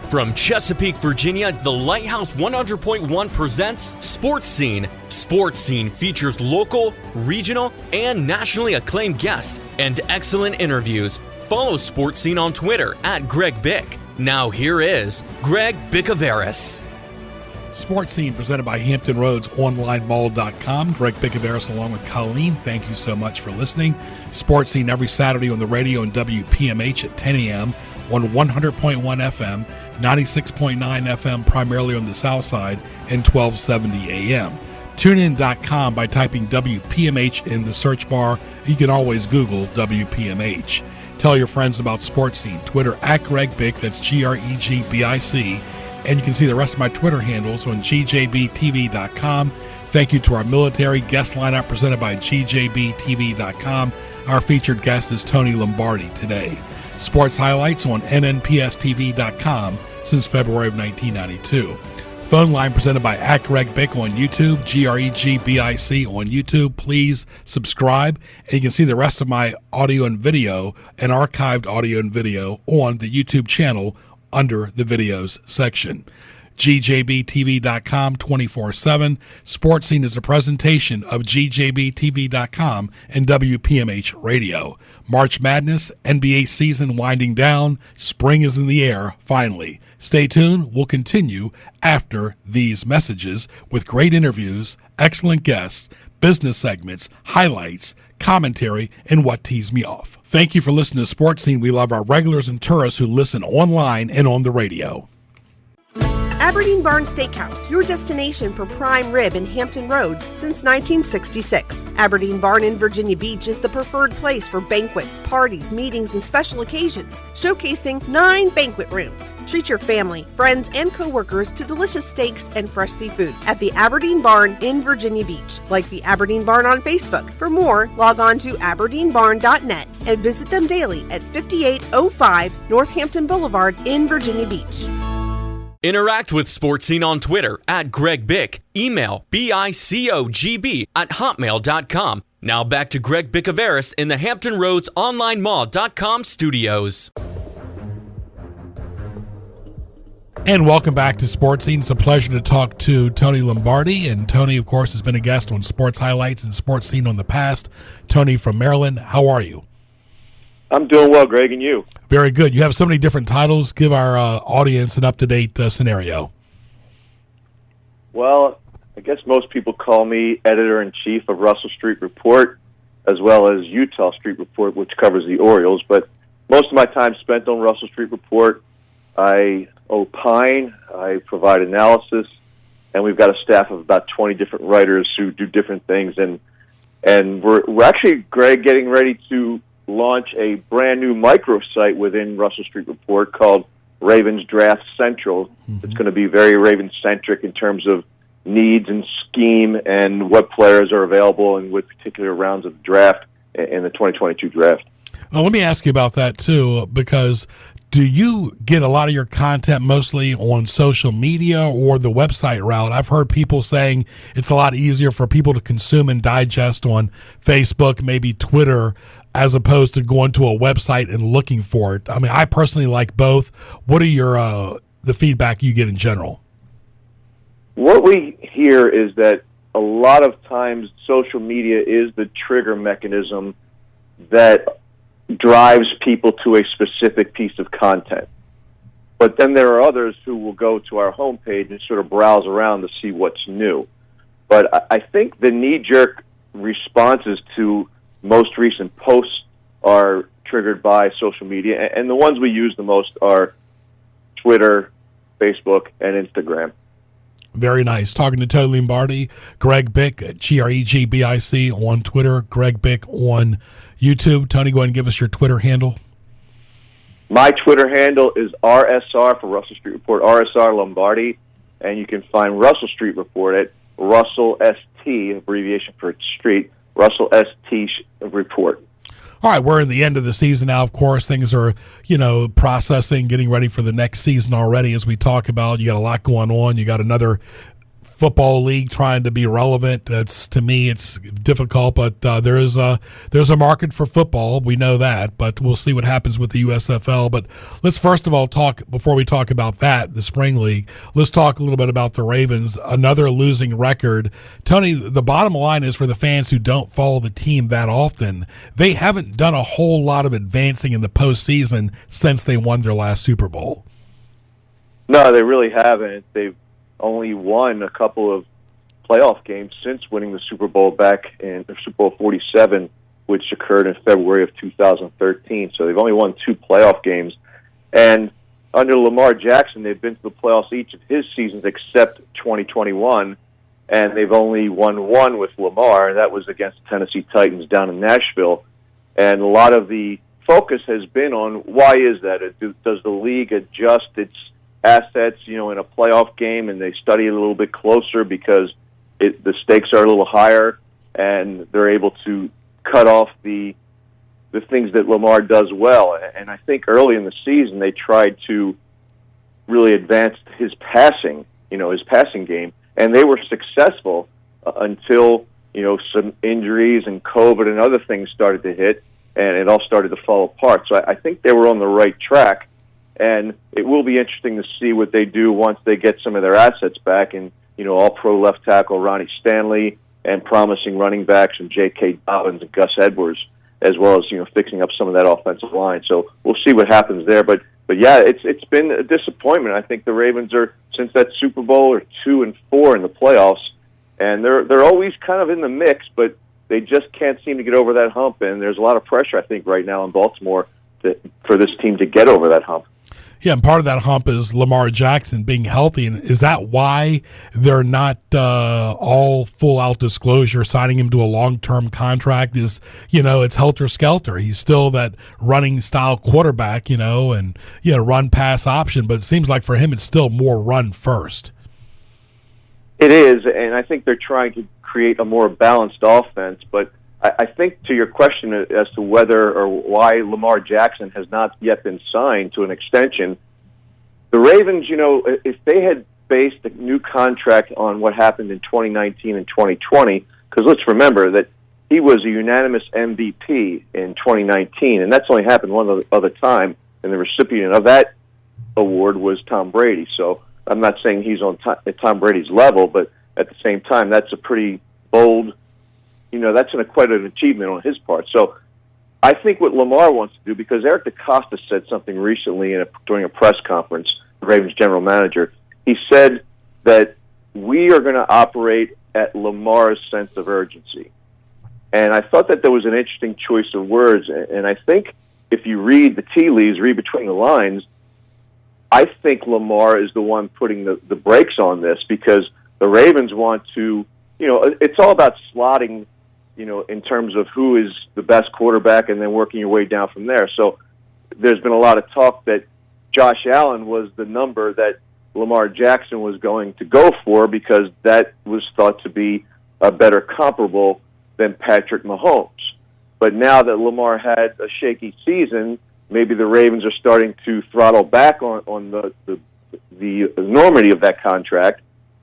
From Chesapeake, Virginia, the Lighthouse 100.1 presents Sports Scene. Sports Scene features local, regional, and nationally acclaimed guests and excellent interviews. Follow Sports Scene on Twitter at Greg Bick. Now here is Greg Bicouvaris. Sports Scene presented by HamptonRoadsOnlineMall.com. Greg Bicouvaris along with Colleen. Thank you so much for listening. Sports Scene every Saturday on the radio and WPMH at 10 a.m. on 100.1 FM, 96.9 FM primarily on the Southside, and 1270 a.m. TuneIn.com by typing WPMH in the search bar. You can always Google WPMH. Tell your friends about Sports Scene. Twitter at Greg Bick, that's GregBic. And you can see the rest of my Twitter handles on GJBTV.com. Thank you to our military guest lineup presented by GJBTV.com. Our featured guest is Tony Lombardi today. Sports highlights on NNPSTV.com since February of 1992. Phone line presented by at Greg Bick on YouTube, GregBic on YouTube. Please subscribe, and you can see the rest of my audio and video and archived audio and video on the YouTube channel under the videos section. GJBTV.com 24/7. Sports Scene is a presentation of GJBTV.com and WPMH Radio. March Madness, NBA season winding down. Spring is in the air, finally. Stay tuned. We'll continue after these messages with great interviews, excellent guests, business segments, highlights, commentary, and what tees me off. Thank you for listening to Sports Scene. We love our regulars and tourists who listen online and on the radio. Aberdeen Barn Steakhouse, your destination for prime rib in Hampton Roads since 1966. Aberdeen Barn in Virginia Beach is the preferred place for banquets, parties, meetings, and special occasions, showcasing 9 banquet rooms. Treat your family, friends, and coworkers to delicious steaks and fresh seafood at the Aberdeen Barn in Virginia Beach. Like the Aberdeen Barn on Facebook. For more, log on to aberdeenbarn.net and visit them daily at 5805 Northampton Boulevard in Virginia Beach. Interact with Sports Scene on Twitter at Greg Bick. Email bicogb@hotmail.com. Now back to Greg Bicouvaris in the Hampton Roads OnlineMall.com studios. And welcome back to Sports Scene. It's a pleasure to talk to Tony Lombardi. And Tony, of course, has been a guest on Sports Highlights and Sports Scene on the past. Tony from Maryland, how are you? I'm doing well, Greg, and you? Very good. You have so many different titles. Give our audience an up-to-date scenario. Well, I guess most people call me editor-in-chief of Russell Street Report, as well as Utah Street Report, which covers the Orioles. But most of my time spent on Russell Street Report. I opine, I provide analysis, and we've got a staff of about 20 different writers who do different things. And we're actually, Greg, getting ready to launch a brand new microsite within Russell Street Report called Ravens Draft Central. Mm-hmm. It's going to be very Ravens-centric in terms of needs and scheme and what players are available and what particular rounds of the draft in the 2022 draft. Well, let me ask you about that, too, because do you get a lot of your content mostly on social media or the website route? I've heard people saying it's a lot easier for people to consume and digest on Facebook, maybe Twitter, as opposed to going to a website and looking for it. I mean, I personally like both. What are your the feedback you get in general? What we hear is that a lot of times social media is the trigger mechanism that drives people to a specific piece of content. But then there are others who will go to our homepage and sort of browse around to see what's new. But I think the knee-jerk responses to most recent posts are triggered by social media, and the ones we use the most are Twitter, Facebook, and Instagram. Very nice. Talking to Tony Lombardi, Greg Bick, GregBic on Twitter, Greg Bick on YouTube. Tony, go ahead and give us your Twitter handle. My Twitter handle is RSR for Russell Street Report, RSR Lombardi, and you can find Russell Street Report at Russell ST, abbreviation for street, Russell ST Report. All right, we're in the end of the season now, of course. Things are, processing, getting ready for the next season already, as we talk about. You got a lot going on. You got another football league trying to be relevant. To me, it's difficult, but there's a market for football. We know that, but we'll see what happens with the USFL. But let's first of all before we talk about that, the spring league, let's talk a little bit about the Ravens, another losing record. Tony, the bottom line is for the fans who don't follow the team that often, they haven't done a whole lot of advancing in the postseason since they won their last Super Bowl. No, they really haven't. They've only won a couple of playoff games since winning the Super Bowl back in Super Bowl 47, which occurred in February of 2013. So they've only won 2 playoff games. And under Lamar Jackson, they've been to the playoffs each of his seasons except 2021, and they've only won 1 with Lamar, and that was against the Tennessee Titans down in Nashville. And a lot of the focus has been on why is that? Does the league adjust its assets, in a playoff game, and they study it a little bit closer because the stakes are a little higher, and they're able to cut off the things that Lamar does well. And I think early in the season they tried to really advance his passing game, and they were successful until some injuries and COVID and other things started to hit, and it all started to fall apart. So I think they were on the right track. And it will be interesting to see what they do once they get some of their assets back, and all-pro left tackle Ronnie Stanley and promising running backs and J.K. Dobbins and Gus Edwards, as well as fixing up some of that offensive line. So we'll see what happens there. But yeah, it's been a disappointment. I think the Ravens are, since that Super Bowl, are 2-4 in the playoffs, and they're always kind of in the mix, but they just can't seem to get over that hump. And there's a lot of pressure, I think, right now in Baltimore for this team to get over that hump. Yeah, and part of that hump is Lamar Jackson being healthy. And is that why they're not all full-out disclosure, signing him to a long-term contract? It's helter-skelter. He's still that running-style quarterback, and run-pass option. But it seems like for him it's still more run first. It is, and I think they're trying to create a more balanced offense. But I think to your question as to whether or why Lamar Jackson has not yet been signed to an extension, the Ravens, if they had based the new contract on what happened in 2019 and 2020, because let's remember that he was a unanimous MVP in 2019, and that's only happened one other time, and the recipient of that award was Tom Brady. So I'm not saying he's on Tom Brady's level, but at the same time, that's a pretty bold, that's quite an achievement on his part. So I think what Lamar wants to do, because Eric DeCosta said something recently during a press conference, the Ravens general manager, he said that we are going to operate at Lamar's sense of urgency. And I thought that there was an interesting choice of words. And I think if you read the tea leaves, read between the lines, I think Lamar is the one putting the brakes on this, because the Ravens want to, it's all about slotting, in terms of who is the best quarterback and then working your way down from there. So there's been a lot of talk that Josh Allen was the number that Lamar Jackson was going to go for, because that was thought to be a better comparable than Patrick Mahomes. But now that Lamar had a shaky season, maybe the Ravens are starting to throttle back on the enormity of that contract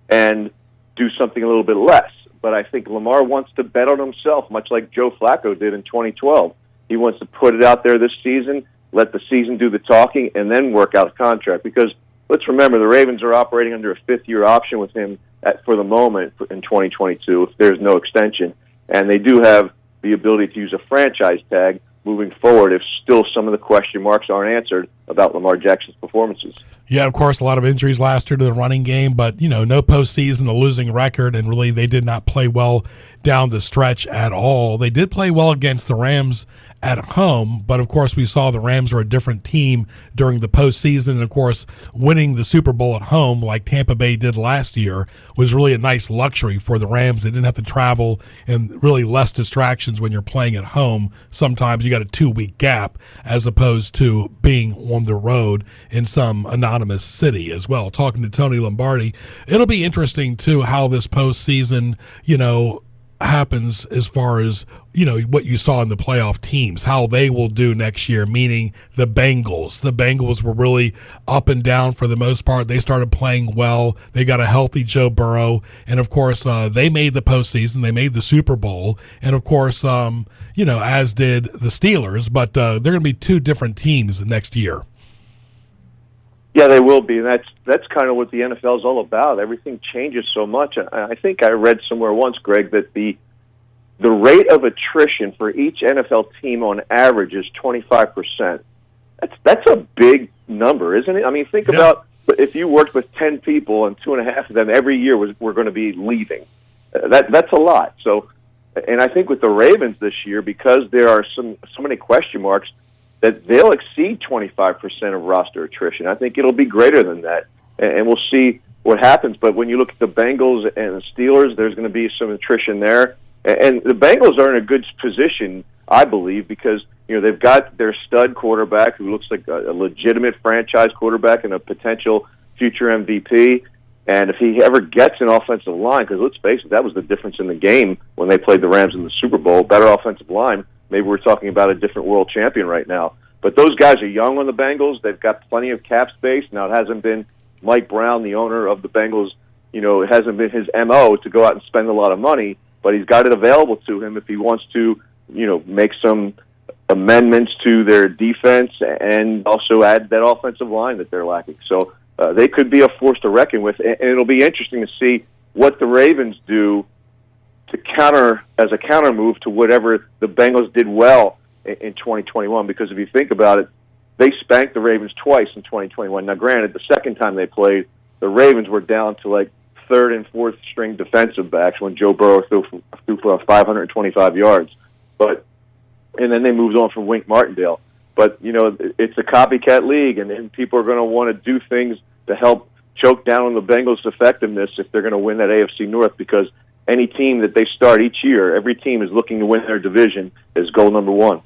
and do something a little bit less. But I think Lamar wants to bet on himself, much like Joe Flacco did in 2012. He wants to put it out there this season, let the season do the talking, and then work out a contract. Because let's remember, the Ravens are operating under a fifth-year option with him for the moment in 2022 if there's no extension. And they do have the ability to use a franchise tag moving forward if still some of the question marks aren't answered about Lamar Jackson's performances. Yeah, of course, a lot of injuries last year to the running game, but, no postseason, a losing record, and really they did not play well down the stretch at all. They did play well against the Rams at home, but, of course, we saw the Rams were a different team during the postseason, and, of course, winning the Super Bowl at home like Tampa Bay did last year was really a nice luxury for the Rams. They didn't have to travel, and really less distractions when you're playing at home. Sometimes you got a 2-week gap as opposed to being on the road in some anonymous city as well. Talking to Tony Lombardi, it'll be interesting too how this postseason, happens as far as, what you saw in the playoff teams, how they will do next year, meaning the Bengals. The Bengals were really up and down for the most part. They started playing well. They got a healthy Joe Burrow. And, of course, they made the postseason. They made the Super Bowl. And, of course, as did the Steelers. But they're going to be two different teams next year. Yeah, they will be, and that's kind of what the NFL is all about. Everything changes so much. I think I read somewhere once, Greg, that the rate of attrition for each NFL team on average is 25%. That's a big number, isn't it? I mean, think about if you worked with 10 people and 2.5 of them every year were going to be leaving. That's a lot. So, and I think with the Ravens this year, because there are so many question marks, that they'll exceed 25% of roster attrition. I think it'll be greater than that, and we'll see what happens. But when you look at the Bengals and the Steelers, there's going to be some attrition there. And the Bengals are in a good position, I believe, because they've got their stud quarterback who looks like a legitimate franchise quarterback and a potential future MVP. And if he ever gets an offensive line, because let's face it, that was the difference in the game when they played the Rams in the Super Bowl, better offensive line, maybe we're talking about a different world champion right now. But those guys are young on the Bengals. They've got plenty of cap space. Now, it hasn't been Mike Brown, the owner of the Bengals, it hasn't been his MO to go out and spend a lot of money, but he's got it available to him if he wants to, make some amendments to their defense and also add that offensive line that they're lacking. So they could be a force to reckon with, and it'll be interesting to see what the Ravens do as a counter move to whatever the Bengals did well in 2021, because if you think about it, they spanked the Ravens twice in 2021. Now, granted, the second time they played, the Ravens were down to like third and fourth string defensive backs when Joe Burrow threw for 525 yards. And then they moved on from Wink Martindale. But, it's a copycat league, and people are going to want to do things to help choke down on the Bengals' effectiveness if they're going to win that AFC North, because any team that they start each year, every team is looking to win their division is goal number one.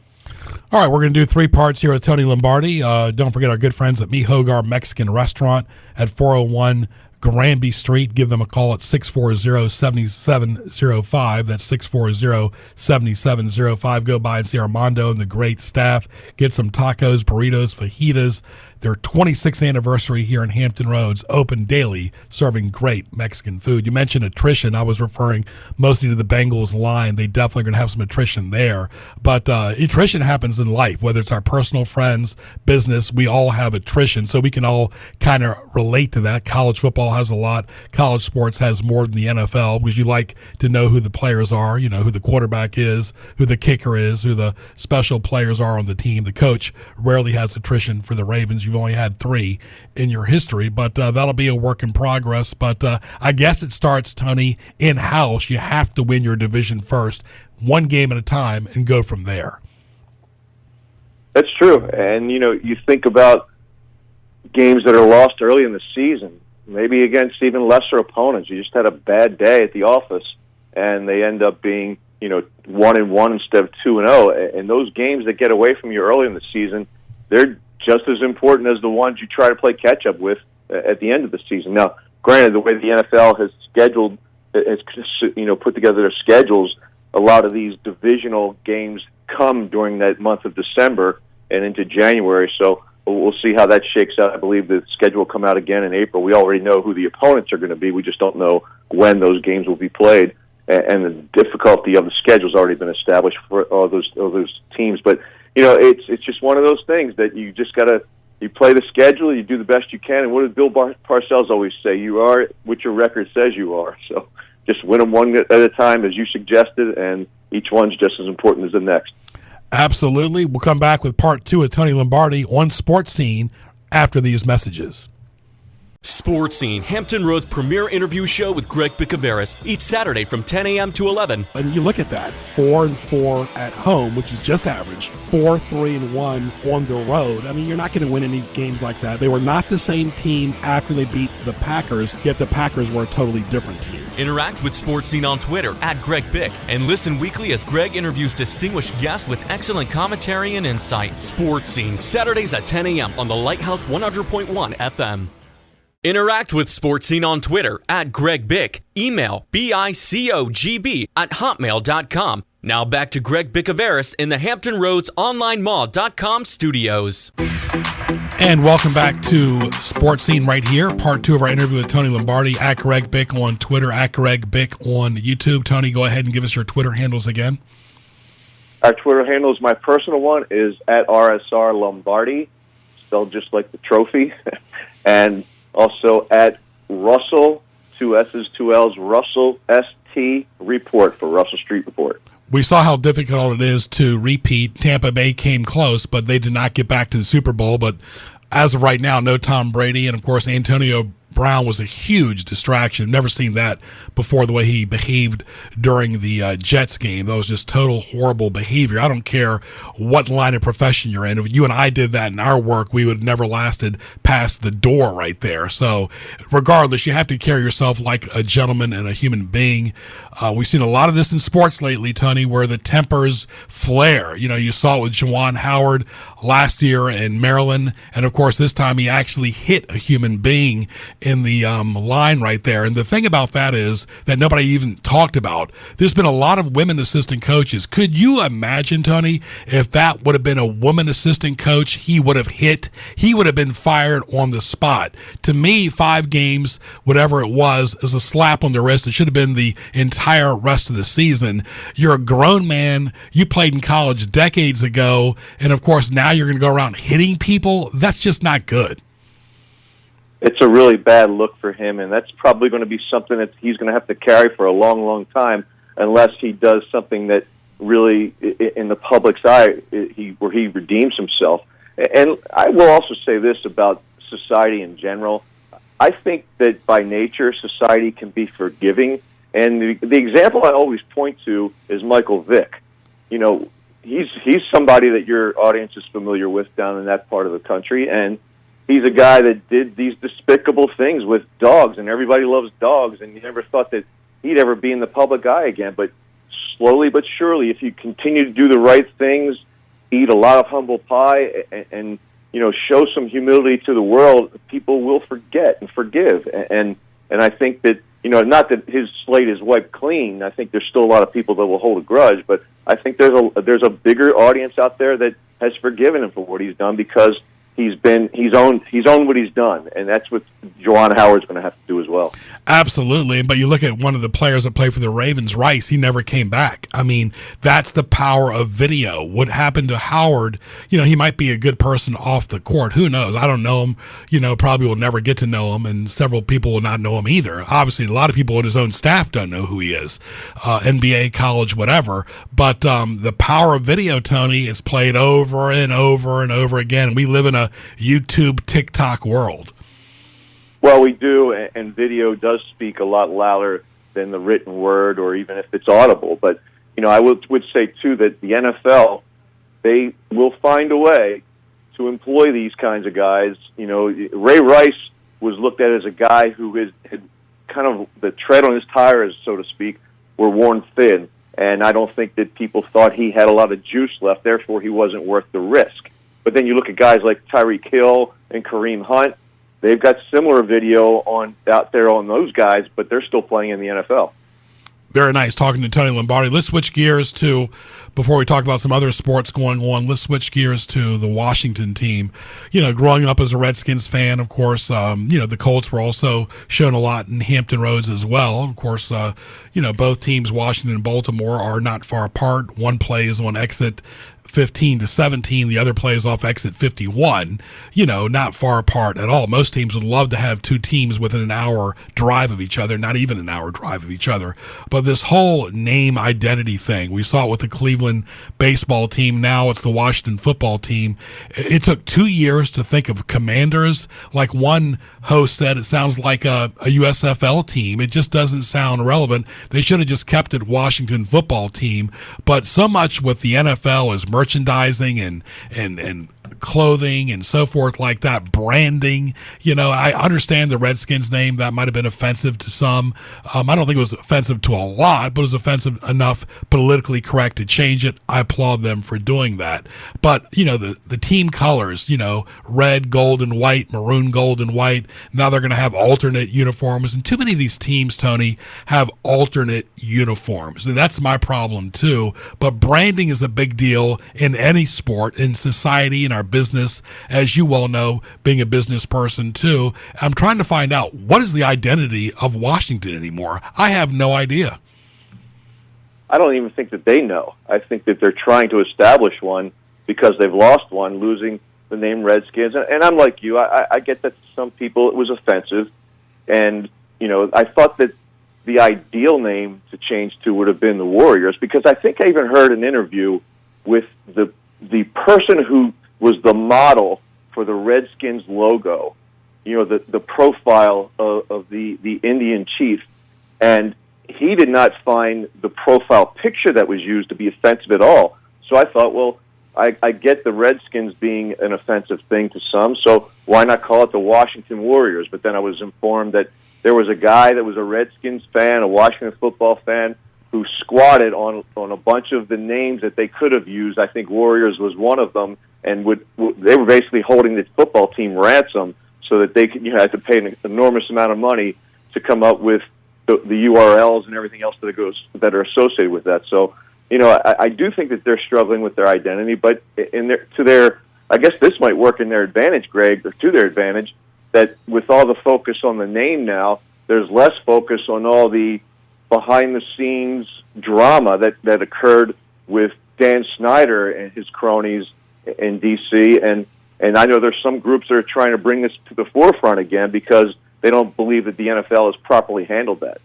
All right, we're going to do 3 parts here with Tony Lombardi. Don't forget our good friends at Mi Hogar Mexican Restaurant at 401 Granby Street. Give them a call at 640-7705. That's 640-7705. Go by and see Armando and the great staff. Get some tacos, burritos, fajitas. Their 26th anniversary here in Hampton Roads, open daily, serving great Mexican food. You mentioned attrition. I was referring mostly to the Bengals line. They definitely going to have some attrition there. But attrition happens in life, whether it's our personal friends, business. We all have attrition, so we can all kind of relate to that. College football has a lot. College sports has more than the NFL, because you like to know who the players are, who the quarterback is, who the kicker is, who the special players are on the team. The coach rarely has attrition for the Ravens. You've only had 3 in your history, but that'll be a work in progress. But I guess it starts, Tony, in-house. You have to win your division first, one game at a time, and go from there. That's true. And, you think about games that are lost early in the season, maybe against even lesser opponents. You just had a bad day at the office, and they end up being, 1-1 instead of 2-0. And those games that get away from you early in the season, they're just as important as the ones you try to play catch-up with at the end of the season. Now, granted, the way the NFL has put together their schedules, a lot of these divisional games come during that month of December and into January, so we'll see how that shakes out. I believe the schedule will come out again in April. We already know who the opponents are going to be. We just don't know when those games will be played, and the difficulty of the schedule has already been established for all those teams. But it's just one of those things that you just you play the schedule, you do the best you can, and what does Bill Parcells always say? You are what your record says you are. So just win them one at a time, as you suggested, and each one's just as important as the next. Absolutely. We'll come back with part 2 of Tony Lombardi on Sports Scene after these messages. Sports Scene, Hampton Road's premier interview show with Greg Bicouvaris, each Saturday from 10 a.m. to 11. And you look at that, 4-4 at home, which is just average, 4-3-1 on the road. I mean, you're not going to win any games like that. They were not the same team after they beat the Packers, yet the Packers were a totally different team. Interact with Sports Scene on Twitter @GregBic, and listen weekly as Greg interviews distinguished guests with excellent commentary and insight. Sports Scene, Saturdays at 10 a.m. on the Lighthouse 100.1 FM. Interact with Sports Scene on Twitter at Greg Bick. Email bicogb@hotmail.com. Now back to Greg Bicouvaris in the Hampton Roads OnlineMall.com studios. And welcome back to Sports Scene right here. Part 2 of our interview with Tony Lombardi at Greg Bick on Twitter, at Greg Bick on YouTube. Tony, go ahead and give us your Twitter handles again. Our Twitter handles, my personal one is at RSR Lombardi, spelled just like the trophy, and also at Russell, 2 S's, 2 L's, Russell ST Report for Russell Street Report. We saw how difficult it is to repeat. Tampa Bay came close, but they did not get back to the Super Bowl. But as of right now, no Tom Brady. And, of course, Antonio Brown was a huge distraction. Never seen that before, the way he behaved during the Jets game. That was just total horrible behavior. I don't care what line of profession you're in. If you and I did that in our work, we would have never lasted past the door right there. So regardless, you have to carry yourself like a gentleman and a human being. We've seen a lot of this in sports lately, Tony, where the tempers flare. You know, you saw it with Juwan Howard last year in Maryland. And, of course, this time he actually hit a human being in the line right there. And the thing about that is that nobody even talked about. There's been a lot of women assistant coaches. Could you imagine, Tony, if that would have been a woman assistant coach, he would have hit, he would have been fired on the spot. To me, 5 games, whatever it was, is a slap on the wrist. It should have been the entire rest of the season. You're a grown man. You played in college decades ago. And, of course, now you're going to go around hitting people. That's just not good. It's a really bad look for him, and that's probably going to be something that he's going to have to carry for a long, long time, unless he does something that really, in the public's eye, where he redeems himself. And I will also say this about society in general. I think that by nature, society can be forgiving, and the example I always point to is Michael Vick. You know, he's somebody that your audience is familiar with down in that part of the country, and he's a guy that did these despicable things with dogs, and everybody loves dogs, and you never thought that he'd ever be in the public eye again. But slowly but surely, if you continue to do the right things, eat a lot of humble pie, and you know, show some humility to the world, people will forget and forgive. And I think that, you know, not that his slate is wiped clean. I think there's still a lot of people that will hold a grudge, but I think there's a bigger audience out there that has forgiven him for what he's done, because he's owned what he's done, and that's what Juwan Howard's going to have to do as well. Absolutely. But you look at one of the players that played for the Ravens, Rice, he never came back. I mean, that's the power of video. What happened to Howard, you know, he might be a good person off the court. Who knows? I don't know him, you know, probably will never get to know him, and several people will not know him either. Obviously, a lot of people in his own staff don't know who he is, NBA, college, whatever. But the power of video, Tony, is played over and over and over again. We live in a YouTube, TikTok world. Well, we do, and video does speak a lot louder than the written word, or even if it's audible. But, you know, I would say, too, that the NFL, they will find a way to employ these kinds of guys. You know, Ray Rice was looked at as a guy who had kind of the tread on his tires, so to speak, were worn thin. And I don't think that people thought he had a lot of juice left, therefore he wasn't worth the risk. But then you look at guys like Tyreek Hill and Kareem Hunt, they've got similar video out there on those guys, but they're still playing in the NFL. Very nice talking to Tony Lombardi. Let's switch gears to, before we talk about some other sports going on, let's switch gears to the Washington team. You know, growing up as a Redskins fan, of course, you know, the Colts were also shown a lot in Hampton Roads as well. Of course, you know, both teams, Washington and Baltimore, are not far apart. One plays on exit 15 to 17, the other plays off exit 51, you know, not far apart at all. Most teams would love to have two teams within an hour drive of each other, not even an hour drive of each other. But this whole name identity thing, we saw it with the Cleveland baseball team. Now it's the Washington football team. It took 2 years to think of Commanders. Like one host said, it sounds like a USFL team. It just doesn't sound relevant. They should have just kept it Washington football team. But so much with the NFL is merchandising and clothing and so forth like that, branding. I understand the Redskins name. That might have been offensive to some. I don't think it was offensive to a lot, but it was offensive enough politically correct to change it. I applaud them for doing that. But, the team colors, red, gold, and white, maroon, gold, and white. Now they're going to have alternate uniforms. And too many of these teams, Tony, have alternate uniforms. And that's my problem, too. But branding is a big deal in any sport, in society, in our business, as you well know, being a business person, too. I'm trying to find out, what is the identity of Washington anymore? I have no idea. I don't even think that they know. I think that they're trying to establish one because they've lost one, losing the name Redskins. And I'm like you. I get that to some people it was offensive. And, I thought that the ideal name to change to would have been the Warriors, because I think I even heard an interview with the person who was the model for the Redskins logo, the profile of the Indian chief. And he did not find the profile picture that was used to be offensive at all. So I thought, well, I get the Redskins being an offensive thing to some, so why not call it the Washington Warriors? But then I was informed that there was a guy that was a Redskins fan, a Washington football fan, who squatted on a bunch of the names that they could have used. I think Warriors was one of them, and they were basically holding the football team ransom so that they could, had to pay an enormous amount of money to come up with the URLs and everything else that are associated with that. So, I do think that they're struggling with their identity, but I guess this might work in their advantage, Greg, or to their advantage, that with all the focus on the name now, there's less focus on all the behind-the-scenes drama that occurred with Dan Snyder and his cronies in D.C., and I know there's some groups that are trying to bring this to the forefront again because they don't believe that the NFL has properly handled that.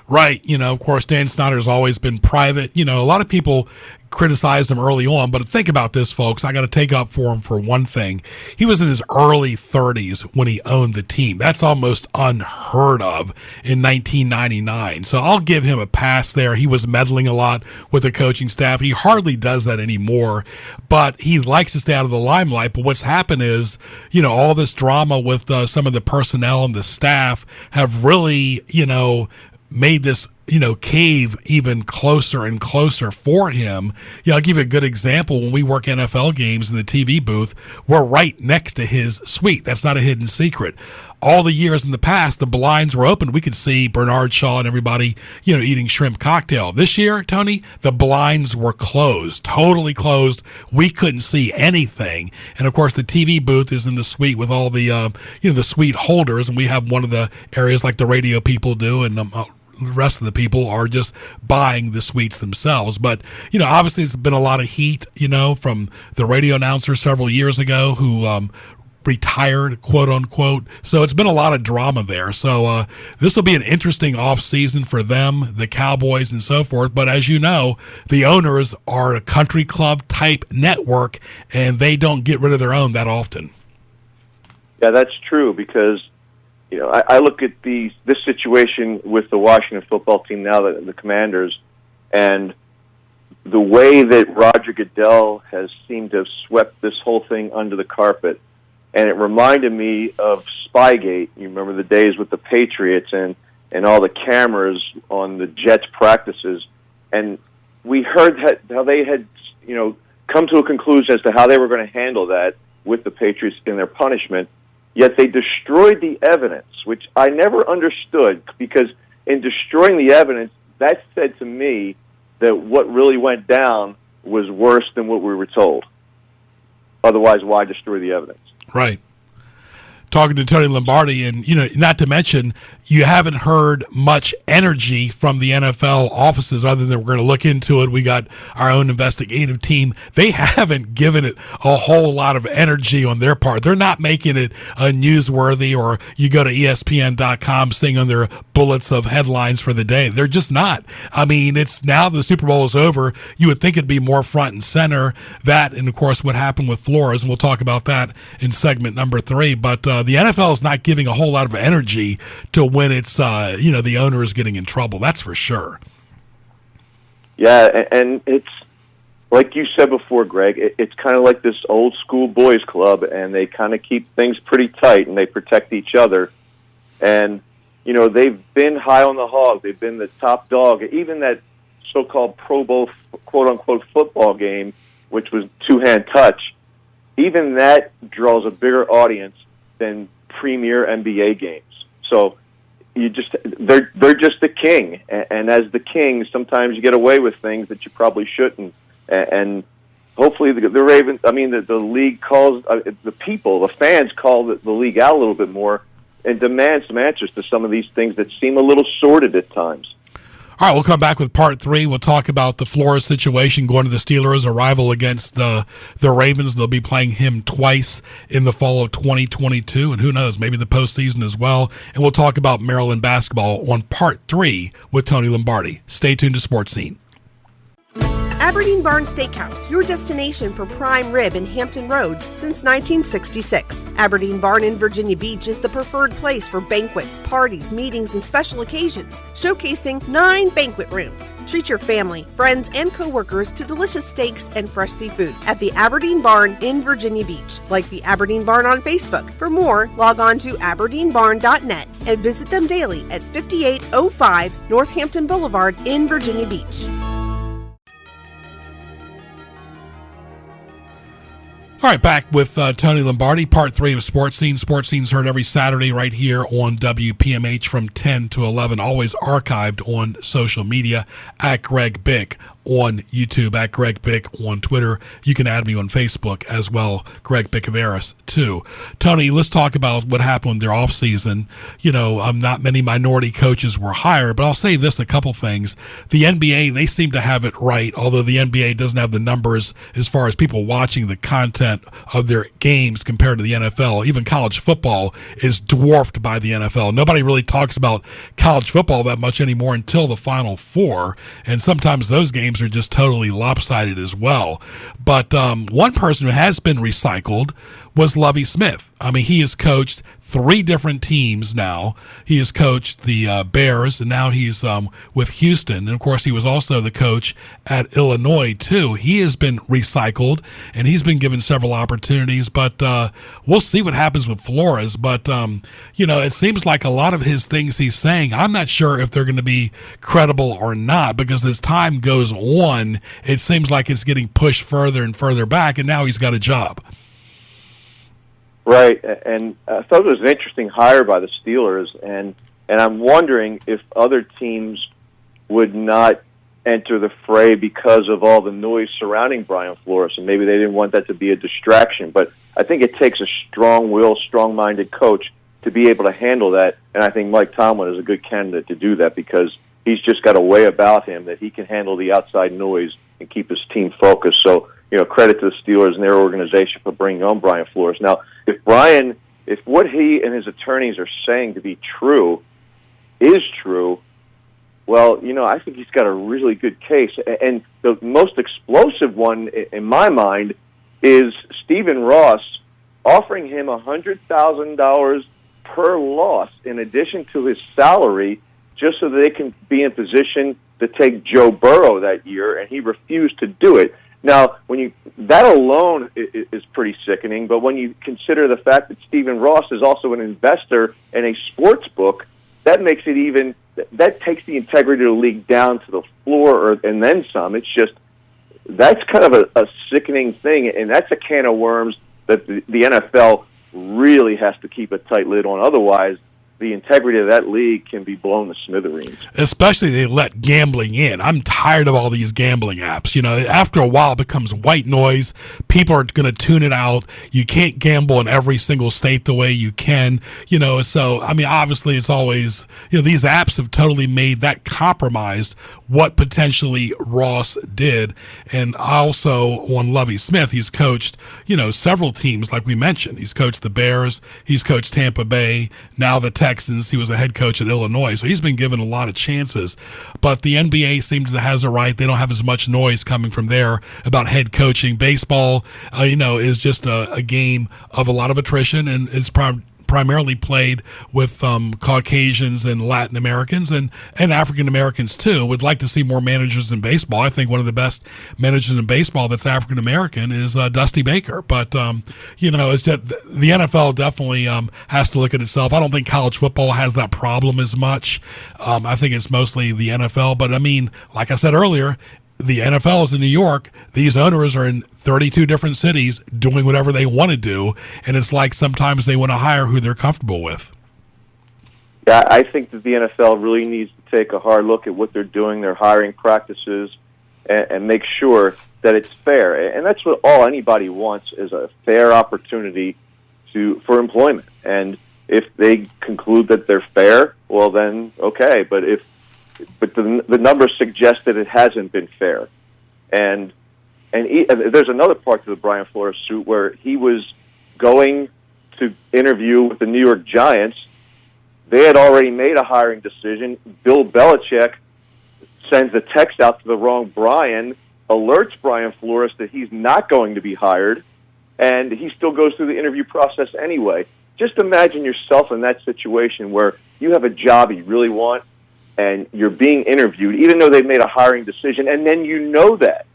Right. Of course, Dan Snyder's always been private. A lot of people criticized him early on, but think about this, folks. I got to take up for him for one thing. He was in his early 30s when he owned the team. That's almost unheard of in 1999. So I'll give him a pass there. He was meddling a lot with the coaching staff. He hardly does that anymore, but he likes to stay out of the limelight. But what's happened is, all this drama with some of the personnel and the staff have really, made this, cave even closer and closer for him. I'll give you a good example. When we work NFL games in the TV booth, we're right next to his suite. That's not a hidden secret. All the years in the past, the blinds were open. We could see Bernard Shaw and everybody, eating shrimp cocktail. This year, Tony, the blinds were closed, totally closed. We couldn't see anything. And of course, the TV booth is in the suite with all the, the suite holders. And we have one of the areas like the radio people do, and the rest of the people are just buying the suites themselves. But, obviously it's been a lot of heat, from the radio announcer several years ago who retired, quote unquote. So it's been a lot of drama there. So this will be an interesting off season for them, the Cowboys and so forth. But as you know, the owners are a country club type network, and they don't get rid of their own that often. Yeah, that's true, because I look at this situation with the Washington football team now, the Commanders, and the way that Roger Goodell has seemed to have swept this whole thing under the carpet. And it reminded me of Spygate. You remember the days with the Patriots and all the cameras on the Jets practices. And we heard how they had, come to a conclusion as to how they were going to handle that with the Patriots in their punishment. Yet they destroyed the evidence, which I never understood, because in destroying the evidence, that said to me that what really went down was worse than what we were told. Otherwise, why destroy the evidence? Right. Talking to Tony Lombardi, and, not to mention, you haven't heard much energy from the NFL offices other than we're going to look into it. We got our own investigative team. They haven't given it a whole lot of energy on their part. They're not making it newsworthy, or you go to ESPN.com seeing on their bullets of headlines for the day. They're just not. I mean, it's now the Super Bowl is over. You would think it'd be more front and center. That, and of course, what happened with Flores, and we'll talk about that in segment number 3. But the NFL is not giving a whole lot of energy to when it's, the owner is getting in trouble. That's for sure. Yeah, and it's, like you said before, Greg, it's kind of like this old school boys club, and they kind of keep things pretty tight, and they protect each other. And, they've been high on the hog. They've been the top dog. Even that so-called Pro Bowl, quote-unquote, football game, which was two-hand touch, even that draws a bigger audience than premier NBA games. So they're just the king. And as the king, sometimes you get away with things that you probably shouldn't. And hopefully the Ravens, the league calls, the fans call the league out a little bit more and demand some answers to some of these things that seem a little sordid at times. All right, we'll come back with part 3. We'll talk about the Flores situation going to the Steelers, a rival against the Ravens. They'll be playing him twice in the fall of 2022, and who knows, maybe the postseason as well. And we'll talk about Maryland basketball on part 3 with Tony Lombardi. Stay tuned to Sports Scene. Aberdeen Barn Steakhouse, your destination for prime rib in Hampton Roads since 1966. Aberdeen Barn in Virginia Beach is the preferred place for banquets, parties, meetings, and special occasions, showcasing 9 banquet rooms. Treat your family, friends, and coworkers to delicious steaks and fresh seafood at the Aberdeen Barn in Virginia Beach. Like the Aberdeen Barn on Facebook. For more, log on to aberdeenbarn.net and visit them daily at 5805 Northampton Boulevard in Virginia Beach. All right, back with Tony Lombardi, part 3 of Sports Scene. Sports Scene's heard every Saturday right here on WPMH from 10 to 11, always archived on social media at Greg Bick on YouTube, at Greg Bick on Twitter. You can add me on Facebook as well, Greg Bicouvaris too. Tony, let's talk about what happened in their offseason. Not many minority coaches were hired, but I'll say this, a couple things. The NBA, they seem to have it right, although the NBA doesn't have the numbers as far as people watching the content of their games compared to the NFL. Even college football is dwarfed by the NFL. Nobody really talks about college football that much anymore until the Final Four, and sometimes those games are just totally lopsided as well. But one person who has been recycled was Lovie Smith. He has coached 3 different teams now. He has coached the Bears, and now he's with Houston. And, of course, he was also the coach at Illinois, too. He has been recycled, and he's been given several opportunities. But we'll see what happens with Flores. But, it seems like a lot of his things he's saying, I'm not sure if they're going to be credible or not, because as time goes on, it seems like it's getting pushed further and further back, and now he's got a job. Right, and I thought it was an interesting hire by the Steelers, and I'm wondering if other teams would not enter the fray because of all the noise surrounding Brian Flores, and maybe they didn't want that to be a distraction. But I think it takes a strong-willed, strong-minded coach to be able to handle that, and I think Mike Tomlin is a good candidate to do that because he's just got a way about him that he can handle the outside noise and keep his team focused. So, credit to the Steelers and their organization for bringing on Brian Flores. Now, if what he and his attorneys are saying to be true is true, well, I think he's got a really good case. And the most explosive one, in my mind, is Stephen Ross offering him $100,000 per loss in addition to his salary, just so that they can be in position to take Joe Burrow that year, and he refused to do it. Now, that alone is pretty sickening, but when you consider the fact that Stephen Ross is also an investor in a sports book, that makes it that takes the integrity of the league down to the floor and then some. It's just, that's kind of a sickening thing, and that's a can of worms that the NFL really has to keep a tight lid on. Otherwise, the integrity of that league can be blown to smithereens. Especially they let gambling in. I'm tired of all these gambling apps. After a while it becomes white noise. People are going to tune it out. You can't gamble in every single state the way you can. So, obviously it's always, these apps have totally made that compromised what potentially Ross did. And also on Lovie Smith, he's coached, several teams like we mentioned. He's coached the Bears. He's coached Tampa Bay. Now the Texans. He was a head coach at Illinois, so he's been given a lot of chances. But the NBA seems to has a right. They don't have as much noise coming from there about head coaching. Baseball, is just a game of a lot of attrition, and it's primarily played with Caucasians and Latin Americans and African Americans too. Would like to see more managers in baseball. I think one of the best managers in baseball that's African American is Dusty Baker. But it's just the NFL definitely has to look at itself. I don't think college football has that problem as much. I think it's mostly the NFL. But I mean, like I said earlier, the NFL is in New York. These owners are in 32 different cities doing whatever they want to do, and it's like sometimes they want to hire who they're comfortable with. Yeah, I think that the NFL really needs to take a hard look at what they're doing, their hiring practices, and make sure that it's fair. And that's what anybody wants, is a fair opportunity for employment. And if they conclude that they're fair, well then okay. But the numbers suggest that it hasn't been fair. And there's another part to the Brian Flores suit where he was going to interview with the New York Giants. They had already made a hiring decision. Bill Belichick sends a text out to the wrong Brian, alerts Brian Flores that he's not going to be hired, and he still goes through the interview process anyway. Just imagine yourself in that situation where you have a job you really want, and you're being interviewed, even though they've made a hiring decision, and then you know that.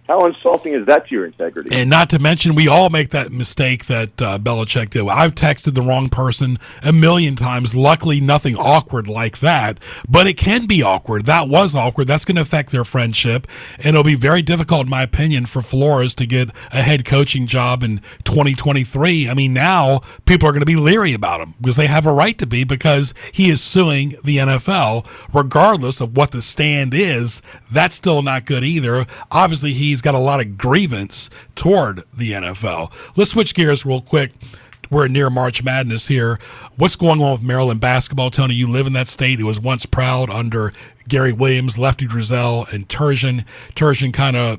How insulting is that to your integrity? And not to mention, we all make that mistake that Belichick did. I've texted the wrong person a million times. Luckily, nothing awkward like that. But it can be awkward. That was awkward. That's going to affect their friendship. And it'll be very difficult, in my opinion, for Flores to get a head coaching job in 2023. I mean, now people are going to be leery about him because they have a right to be, because he is suing the NFL. Regardless of what the stand is, that's still not good either. Obviously, he's got a lot of grievance toward the NFL. Let's switch gears real quick. We're near March Madness here. What's going on with Maryland basketball? Tony, you live in that state. It was once proud under Gary Williams, Lefty Drizel, and Turgeon. Turgeon kind of,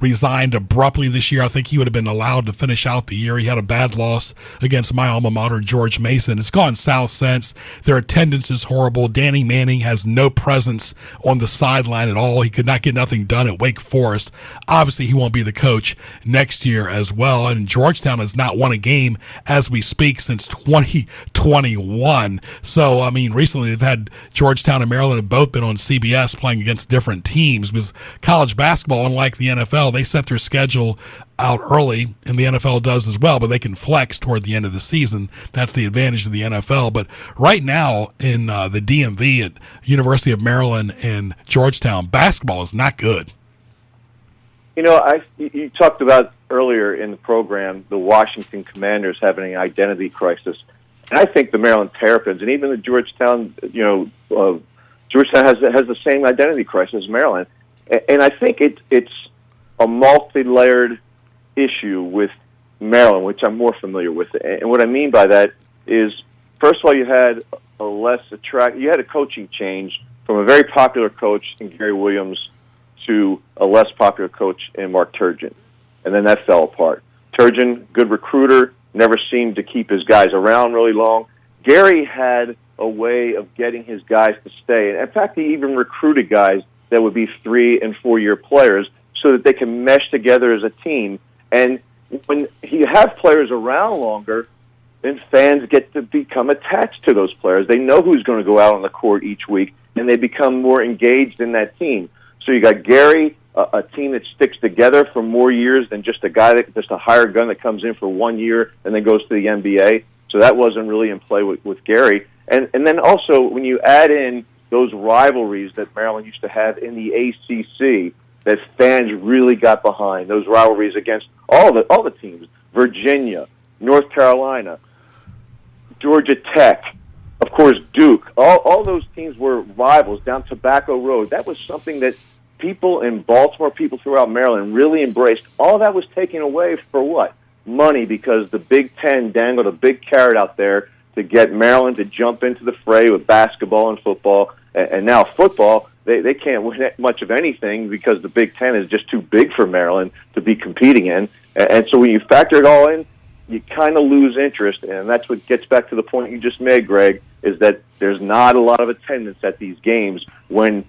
resigned abruptly this year. I think he would have been allowed to finish out the year. He had a bad loss against my alma mater, George Mason. It's gone south since. Their attendance is horrible. Danny Manning has no presence on the sideline at all. He could not get nothing done at Wake Forest. Obviously, he won't be the coach next year as well. And Georgetown has not won a game as we speak since 2021. So, I mean, recently they've had Georgetown and Maryland have both been on CBS playing against different teams, because college basketball, unlike the NFL, they set their schedule out early, and the NFL does as well, but they can flex toward the end of the season. That's the advantage of the NFL. But right now in the DMV at University of Maryland and Georgetown, basketball is not good. You talked about earlier in the program the Washington Commanders having an identity crisis. And I think the Maryland Terrapins and even the Georgetown, Georgetown has the same identity crisis as Maryland. And I think it's a multi-layered issue with Maryland, which I'm more familiar with. And what I mean by that is, first of all, you had a coaching change from a very popular coach in Gary Williams to a less popular coach in Mark Turgeon. And then that fell apart. Turgeon, good recruiter, never seemed to keep his guys around really long. Gary had a way of getting his guys to stay. And in fact, he even recruited guys that would be 3- and 4-year players so that they can mesh together as a team. And when you have players around longer, then fans get to become attached to those players. They know who's going to go out on the court each week, and they become more engaged in that team. So you got Gary, a team that sticks together for more years than just a hired gun that comes in for 1 year and then goes to the NBA. So that wasn't really in play with Gary. And then also when you add in those rivalries that Maryland used to have in the ACC that fans really got behind, those rivalries against all the teams, Virginia, North Carolina, Georgia Tech, of course Duke, all those teams were rivals down Tobacco Road. That was something that people in Baltimore, people throughout Maryland really embraced. All that was taken away for what? Money, because the Big Ten dangled a big carrot out there to get Maryland to jump into the fray with basketball and football. And now football, they can't win much of anything because the Big Ten is just too big for Maryland to be competing in. And so when you factor it all in, you kind of lose interest. And that's what gets back to the point you just made, Greg, is that there's not a lot of attendance at these games when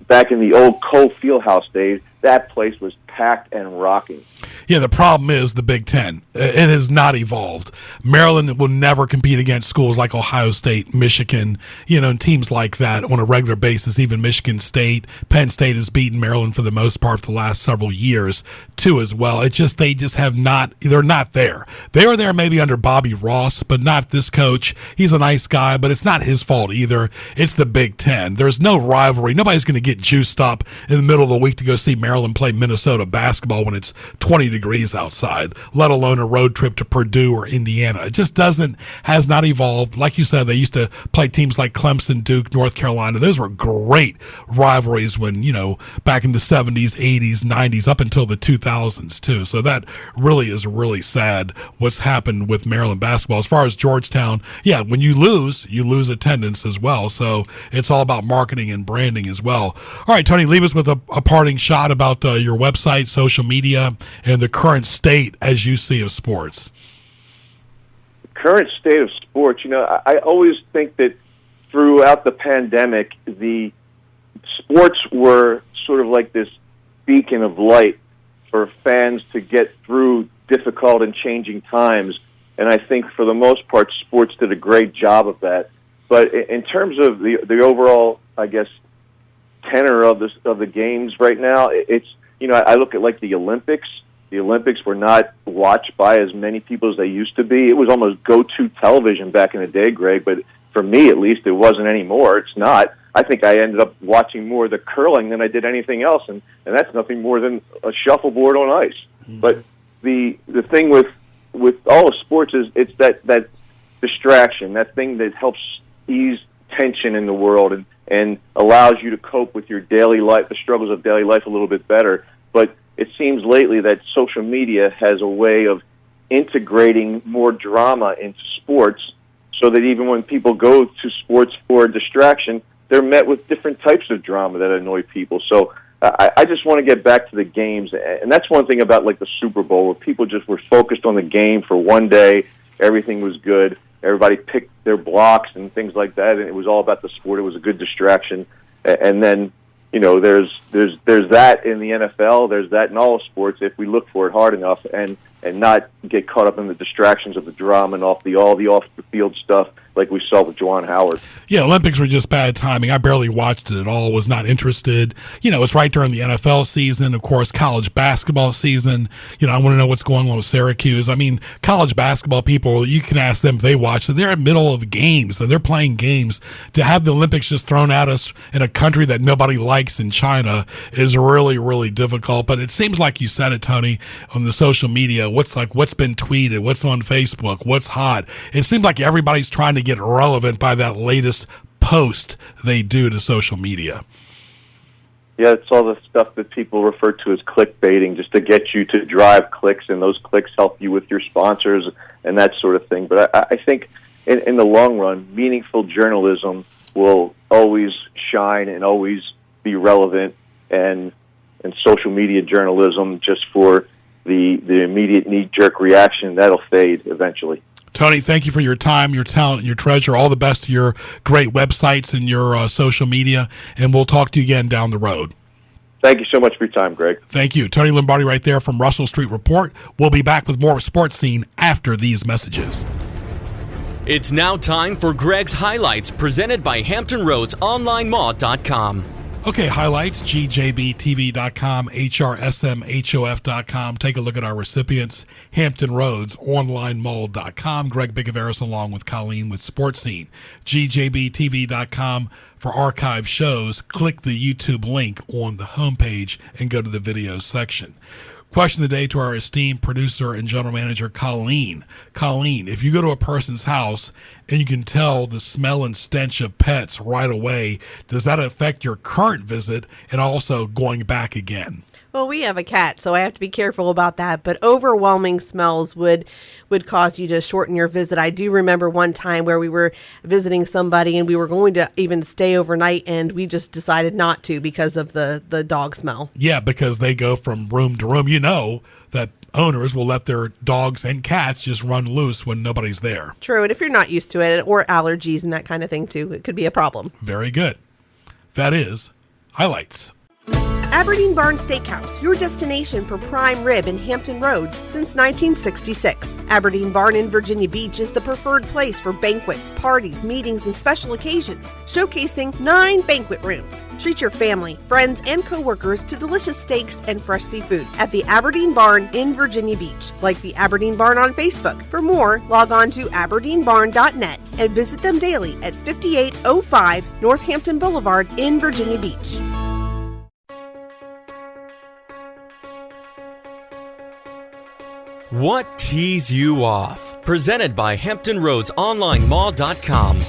back in the old Cole Fieldhouse days, that place was packed and rocking. Yeah, the problem is the Big Ten. It has not evolved. Maryland will never compete against schools like Ohio State, Michigan, and teams like that on a regular basis. Even Michigan State, Penn State has beaten Maryland for the most part for the last several years too as well. They just have not, they're not there. They were there maybe under Bobby Ross, but not this coach. He's a nice guy, but it's not his fault either. It's the Big Ten. There's no rivalry. Nobody's going to get juiced up in the middle of the week to go see Maryland play Minnesota basketball when it's 20 degrees outside, let alone a road trip to Purdue or Indiana. It just has not evolved. Like you said, they used to play teams like Clemson, Duke, North Carolina. Those were great rivalries when, back in the 70s, 80s, 90s, up until the 2000s too. So that really is really sad what's happened with Maryland basketball. As far as Georgetown, yeah, when you lose attendance as well. So it's all about marketing and branding as well. All right, Tony, leave us with a parting shot about your website, social media, and the current state as you see of sports. Current state of sports, I always think that throughout the pandemic, the sports were sort of like this beacon of light for fans to get through difficult and changing times. And I think for the most part, sports did a great job of that. But in terms of the overall, I guess, tenor of the games right now, it's, I look at like the Olympics. The Olympics were not watched by as many people as they used to be. It was almost go-to television back in the day, Greg, but for me at least, it wasn't anymore. It's not. I think I ended up watching more of the curling than I did anything else, and that's nothing more than a shuffleboard on ice. Mm-hmm. But the thing with all of sports is it's that distraction, that thing that helps ease tension in the world and allows you to cope with your daily life, the struggles of daily life a little bit better. But it seems lately that social media has a way of integrating more drama into sports so that even when people go to sports for a distraction, they're met with different types of drama that annoy people. So I just want to get back to the games. And that's one thing about like the Super Bowl, where people just were focused on the game for one day. Everything was good. Everybody picked their blocks and things like that, and it was all about the sport. It was a good distraction. And then, there's that in the NFL. There's that in all sports if we look for it hard enough and not get caught up in the distractions of the drama and all the off the field stuff like we saw with Juwan Howard. Yeah, Olympics were just bad timing. I barely watched it at all, was not interested. It's right during the NFL season, of course, college basketball season. I want to know what's going on with Syracuse. I mean, college basketball people, you can ask them if they watch it. They're in the middle of games, so they're playing games. To have the Olympics just thrown at us in a country that nobody likes in China is really, really difficult. But it seems like you said it, Tony, on the social media, what's been tweeted, what's on Facebook, what's hot. It seems like everybody's trying to get relevant by that latest post they do to social media. Yeah, it's all the stuff that people refer to as clickbaiting, just to get you to drive clicks, and those clicks help you with your sponsors and that sort of thing. But I think in the long run, meaningful journalism will always shine and always be relevant, and social media journalism, just for the immediate knee-jerk reaction, that'll fade eventually. Tony, thank you for your time, your talent, and your treasure. All the best to your great websites and your social media, and we'll talk to you again down the road. Thank you so much for your time, Greg. Thank you. Tony Lombardi right there from Russell Street Report. We'll be back with more Sports Scene after these messages. It's now time for Greg's Highlights, presented by HamptonRoadsOnlineMall.com. Okay, highlights, gjbtv.com, hrsmhof.com. Take a look at our recipients, HamptonRoadsOnlineMall.com. Greg Bicouvaris along with Colleen with Sports Scene. gjbtv.com for archive shows. Click the YouTube link on the homepage and go to the videos section. Question of the day to our esteemed producer and general manager, Colleen. Colleen, if you go to a person's house and you can tell the smell and stench of pets right away, does that affect your current visit and also going back again? Well, we have a cat, so I have to be careful about that. But overwhelming smells would cause you to shorten your visit. I do remember one time where we were visiting somebody and we were going to even stay overnight, and we just decided not to because of the dog smell. Yeah, because they go from room to room. You know that owners will let their dogs and cats just run loose when nobody's there. True, and if you're not used to it, or allergies and that kind of thing too, it could be a problem. Very good. That is Highlights. Aberdeen Barn Steakhouse, your destination for prime rib and Hampton Roads since 1966. Aberdeen Barn in Virginia Beach is the preferred place for banquets, parties, meetings, and special occasions, showcasing 9 banquet rooms. Treat your family, friends, and coworkers to delicious steaks and fresh seafood at the Aberdeen Barn in Virginia Beach. Like the Aberdeen Barn on Facebook. For more, log on to aberdeenbarn.net and visit them daily at 5805 Northampton Boulevard in Virginia Beach. What tees you off? Presented by HamptonRoadsOnlineMall.com.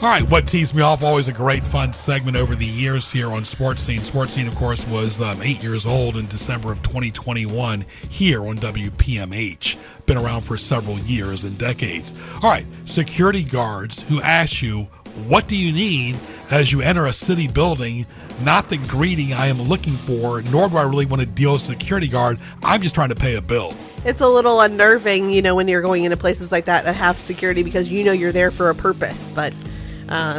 All right, what teased me off, always a great fun segment over the years here on Sports Scene. Sports Scene, of course, was 8 years old in December of 2021 here on WPMH. Been around for several years and decades. All right, security guards who ask you, what do you need as you enter a city building? Not the greeting I am looking for, nor do I really want to deal with a security guard. I'm just trying to pay a bill. It's a little unnerving, when you're going into places like that have security because you're there for a purpose. But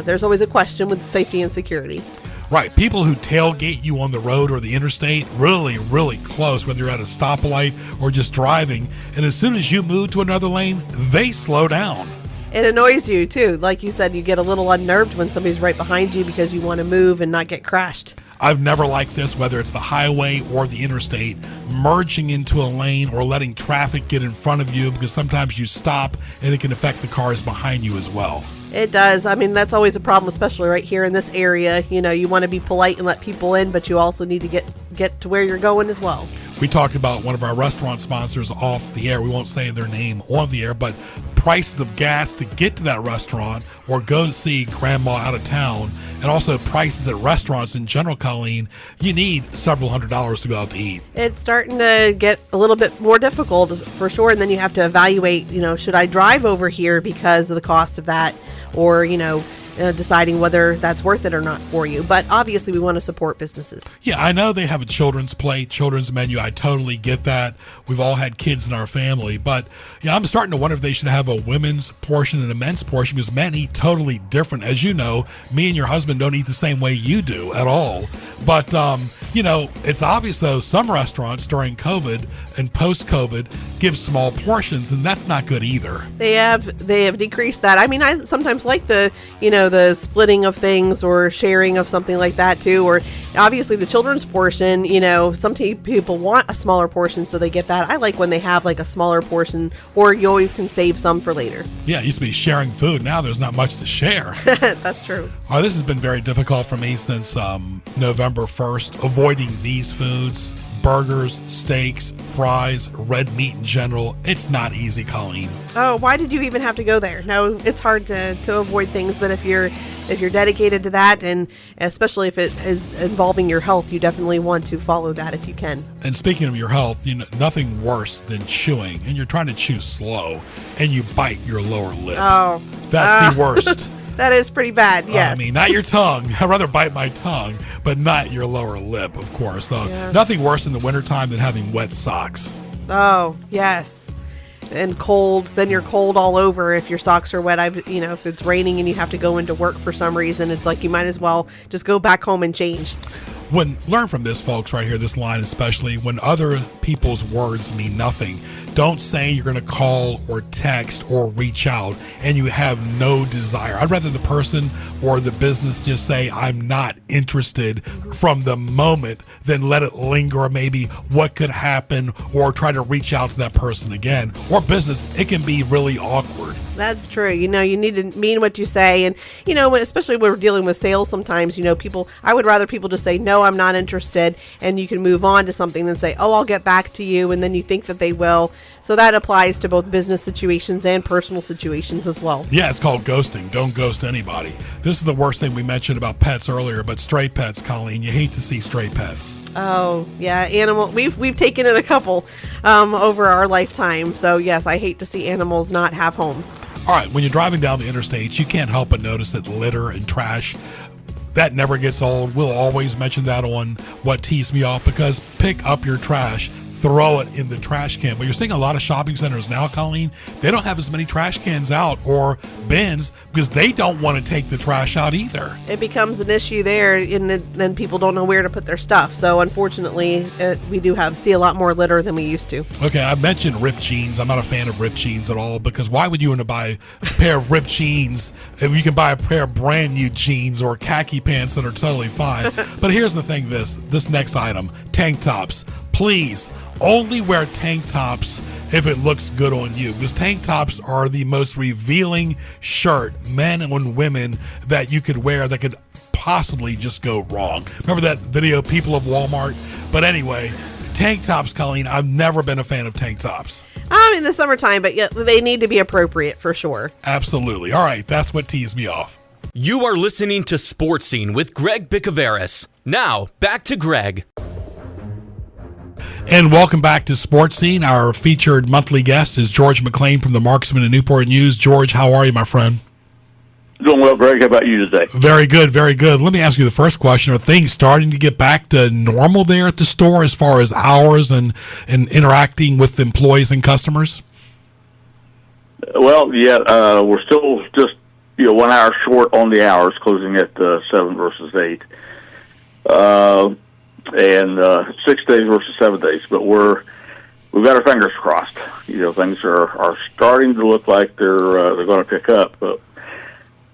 there's always a question with safety and security. Right. People who tailgate you on the road or the interstate really, really close, whether you're at a stoplight or just driving. And as soon as you move to another lane, they slow down. It annoys you, too. Like you said, you get a little unnerved when somebody's right behind you because you want to move and not get crashed. I've never liked this, whether it's the highway or the interstate, merging into a lane or letting traffic get in front of you, because sometimes you stop and it can affect the cars behind you as well. It does. I mean, that's always a problem, especially right here in this area. You want to be polite and let people in, but you also need to get to where you're going as well. We talked about one of our restaurant sponsors off the air. We won't say their name on the air, but prices of gas to get to that restaurant or go to see grandma out of town, and also prices at restaurants in general, Colleen, you need several $100s to go out to eat. It's starting to get a little bit more difficult for sure, and then you have to evaluate, should I drive over here because of the cost of that, or, deciding whether that's worth it or not for you. But obviously we want to support businesses. Yeah, I know they have a children's plate, children's menu. I totally get that. We've all had kids in our family. But I'm starting to wonder if they should have a women's portion and a men's portion, because men eat totally different. As you know, me and your husband don't eat the same way you do at all. But, it's obvious, though, some restaurants during COVID and post-COVID give small portions, and that's not good either. They have decreased that. I mean, I sometimes like the splitting of things or sharing of something like that too, or obviously the children's portion, some people want a smaller portion, so they get that. I like when they have like a smaller portion, or you always can save some for later. Yeah, it used to be sharing food. Now there's not much to share. That's true. Oh, this has been very difficult for me since November 1st, avoiding these foods. Burgers, steaks, fries, red meat in general. It's not easy, Colleen. Oh, why did you even have to go there? No, it's hard to avoid things, but if you're dedicated to that, and especially if it is involving your health, you definitely want to follow that if you can. And speaking of your health, nothing worse than chewing, and you're trying to chew slow, and you bite your lower lip. Oh. That's the worst. That is pretty bad, yes. Not your tongue. I'd rather bite my tongue, but not your lower lip, of course. Nothing worse in the wintertime than having wet socks. Oh, yes. And cold. Then you're cold all over if your socks are wet. If it's raining and you have to go into work for some reason, it's like you might as well just go back home and change. Learn from this, folks, right here, this line especially. When other people's words mean nothing, don't say you're going to call or text or reach out and you have no desire. I'd rather the person or the business just say, I'm not interested from the moment, than let it linger, or maybe what could happen, or try to reach out to that person again. Or business, it can be really awkward. That's true. You need to mean what you say. And, especially when we're dealing with sales sometimes, I would rather people just say, no, I'm not interested. And you can move on to something than say, oh, I'll get back to you. And then you think that they will. So that applies to both business situations and personal situations as well. Yeah, it's called ghosting. Don't ghost anybody. This is the worst thing we mentioned about pets earlier, but stray pets, Colleen. You hate to see stray pets. Oh, yeah, animal. We've taken in a couple over our lifetime. So, yes, I hate to see animals not have homes. All right, when you're driving down the interstates, you can't help but notice that litter and trash, that never gets old. We'll always mention that on What Teased Me Off, because pick up your trash throw it in the trash can. But you're seeing a lot of shopping centers now, Colleen, they don't have as many trash cans out or bins because they don't want to take the trash out either. It becomes an issue there, and then people don't know where to put their stuff. So unfortunately, we do see a lot more litter than we used to. Okay, I mentioned ripped jeans. I'm not a fan of ripped jeans at all, because why would you want to buy a pair of ripped jeans if you can buy a pair of brand new jeans or khaki pants that are totally fine? But here's the thing, this next item, tank tops. Please only wear tank tops if it looks good on you, because tank tops are the most revealing shirt, men and women, that you could wear that could possibly just go wrong. Remember that video, People of Walmart? But anyway, tank tops, Colleen, I've never been a fan of tank tops. In the summertime, but yet they need to be appropriate for sure. Absolutely. All right, that's what teased me off. You are listening to Sports Scene with Greg Bicouvaris. Now, back to Greg. And welcome back to Sports Scene. Our featured monthly guest is George McClain from the Marksman and Newport News. George, how are you, my friend? Doing well, Greg. How about you today? Very good, very good. Let me ask you the first question. Are things starting to get back to normal there at the store as far as hours and interacting with employees and customers? Well, yeah, we're still just 1 hour short on the hours, closing at 7 versus 8. And 6 days versus 7 days, but we've got our fingers crossed. Things are starting to look like they're going to pick up. But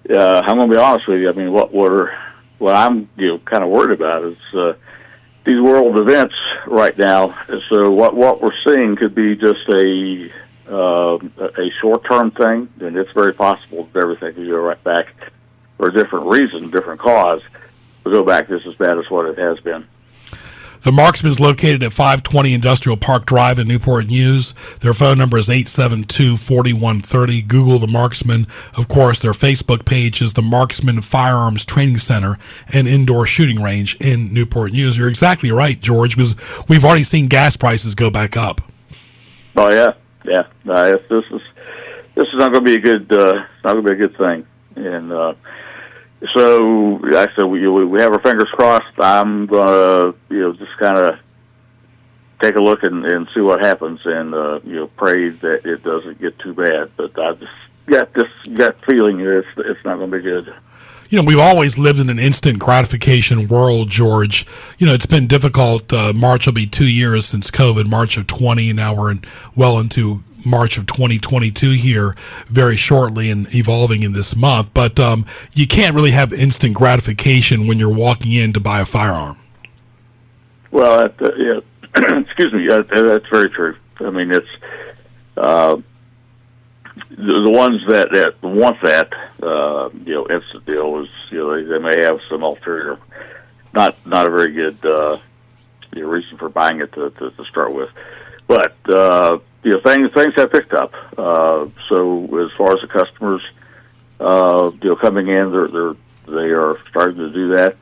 I'm going to be honest with you. I mean, what I'm kind of worried about is these world events right now. So what we're seeing could be just a short-term thing, and it's very possible that everything could go right back for a different reason, different cause, to go back just as bad as what it has been. The Marksman is located at 520 Industrial Park Drive in Newport News. Their phone number is 872-4130. Google The Marksman. Of course, their Facebook page is the Marksman Firearms Training Center and Indoor Shooting Range in Newport News. You're exactly right, George, because we've already seen gas prices go back up. Oh yeah. This is not going to be a good. Not going to be a good thing. And so, like I said, we have our fingers crossed. I'm going to just kind of take a look and see what happens, and pray that it doesn't get too bad. But I just got this gut feeling that it's not going to be good. We've always lived in an instant gratification world, George. It's been difficult. March will be 2 years since COVID, March of 20, and now we're well into March of 2022 here very shortly and evolving in this month. But you can't really have instant gratification when you're walking in to buy a firearm. Well, excuse me, that's very true. I mean, it's the ones that want that, instant deal is, they may have some ulterior, not a very good reason for buying it to start with. But things have picked up. So as far as the customers, coming in, they are starting to do that.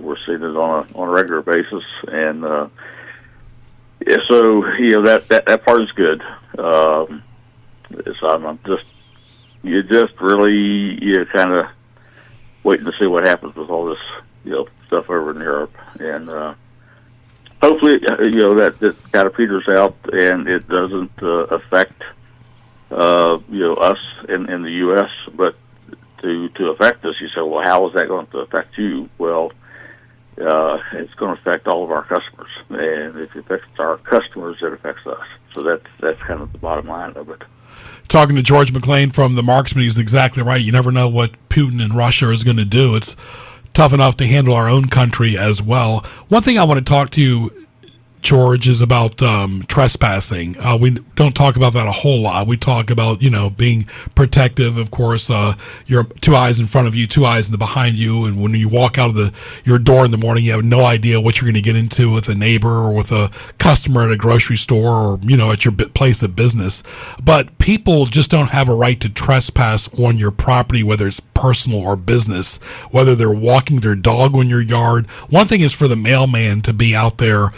We're seeing it on a regular basis, and so that part is good. So I'm just really kind of waiting to see what happens with all this stuff over in Europe, and hopefully that kind of peters out and it doesn't affect us in the U.S. But to affect us, you say, well, how is that going to affect you? Well, it's going to affect all of our customers, and if it affects our customers, it affects us. So that's kind of the bottom line of it. Talking to George McClain from the Marksman, he's exactly right. You never know what Putin and Russia is going to do. It's tough enough to handle our own country as well. One thing I want to talk to you, George, is about trespassing. We don't talk about that a whole lot. We talk about, being protective. Of course, your 2 eyes in front of you, 2 eyes in the behind you. And when you walk out of your door in the morning, you have no idea what you're going to get into with a neighbor or with a customer at a grocery store or, at your place of business. But people just don't have a right to trespass on your property, whether it's personal or business, whether they're walking their dog on your yard. One thing is for the mailman to be out there,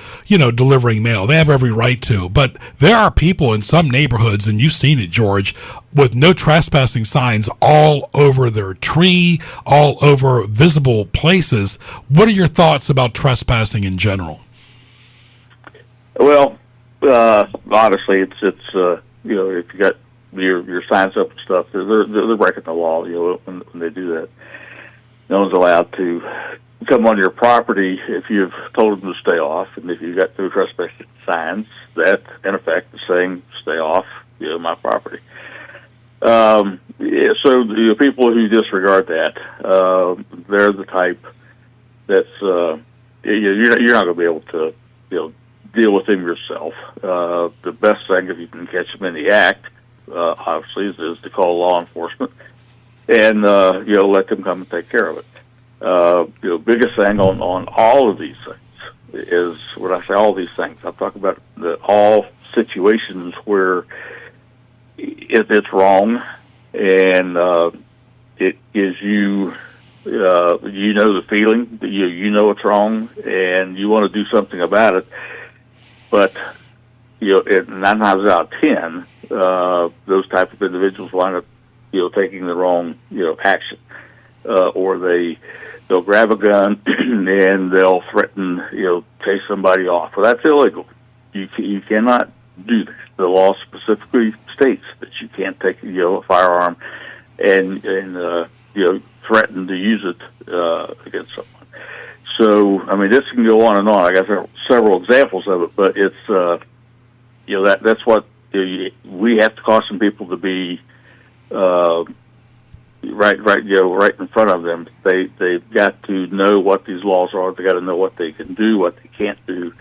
delivering mail. They have every right to. But there are people in some neighborhoods, and you've seen it, George, with no trespassing signs all over their tree, all over visible places. What are your thoughts about trespassing in general? Well, honestly, it's if you got your signs up and stuff, they're breaking the law. When they do that, no one's allowed to come on your property if you've told them to stay off, and if you've got no trespassing signs, that in effect is saying stay off, my property. So the people who disregard that, they're the type that's you're not going to be able to deal with them yourself. The best thing, if you can catch them in the act, obviously, is to call law enforcement and let them come and take care of it. Biggest thing on all of these things is, when I say all these things, I'm talking about all situations where it's wrong, and it is you know the feeling that you know it's wrong, and you want to do something about it, but 9 times out of 10, those type of individuals wind up taking the wrong action, or they'll grab a gun and they'll threaten chase somebody off. Well, that's illegal. You cannot do that. The law specifically states that you can't take a firearm and threaten to use it against someone. So I mean, this can go on and on. I got several examples of it, but it's that's what we have to caution people to be right in front of them. They've got to know what these laws are. They got to know what they can do, what they can't do.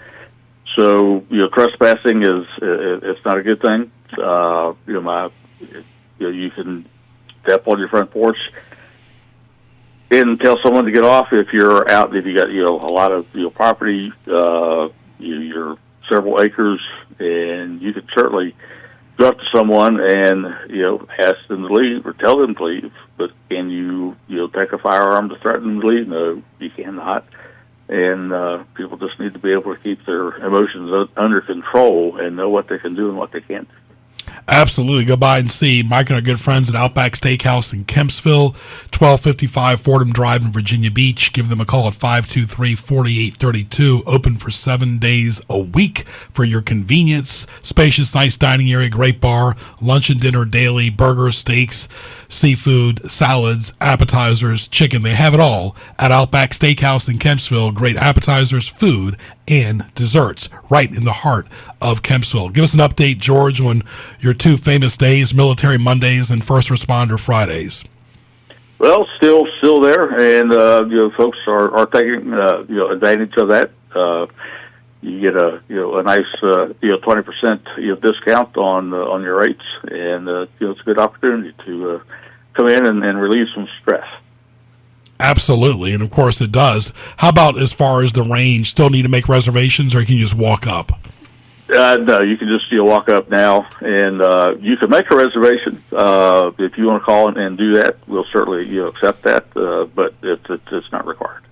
So trespassing is it's not a good thing. You can step on your front porch and tell someone to get off if you're out. If you got a lot of property, you're several acres, and you can certainly go up to someone and ask them to leave or tell them to leave. But can you take a firearm to threaten them to leave? No, you cannot. And people just need to be able to keep their emotions under control and know what they can do and what they can't do. Absolutely. Go by and see Mike and our good friends at Outback Steakhouse in Kempsville, 1255 Fordham Drive in Virginia Beach. Give them a call at 523-4832. Open for 7 days a week for your convenience. Spacious, nice dining area, great bar, lunch and dinner daily, burgers, steaks, seafood, salads, appetizers, chicken. They have it all at Outback Steakhouse in Kempsville. Great appetizers, food, and desserts right in the heart of Kempsville. Give us an update, George, on your two famous days, Military Mondays and First Responder Fridays. Well, still there, and folks are taking advantage of that. You get a nice 20% discount on your rates, and it's a good opportunity to come in and relieve some stress. Absolutely, and of course it does. How about as far as the range? Still need to make reservations, or can you just walk up? No, you can just walk up now, and you can make a reservation if you want to call and do that. We'll certainly accept that, but it's not required.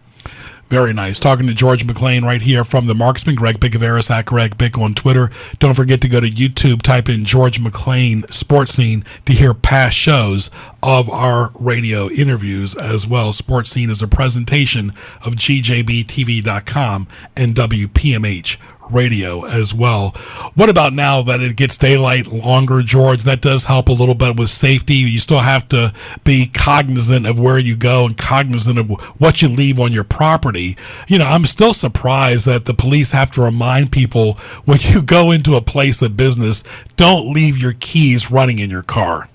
Very nice. Talking to George McClain right here from The Marksman. Greg Bicouvaris at Greg Bick on Twitter. Don't forget to go to YouTube, type in George McClain Sports Scene to hear past shows of our radio interviews as well. Sports Scene is a presentation of GJBTV.com and WPMH radio as well. What about now that it gets daylight longer, George? That does help a little bit with safety. You still have to be cognizant of where you go and cognizant of what you leave on your property. I'm still surprised that the police have to remind people when you go into a place of business, don't leave your keys running in your car.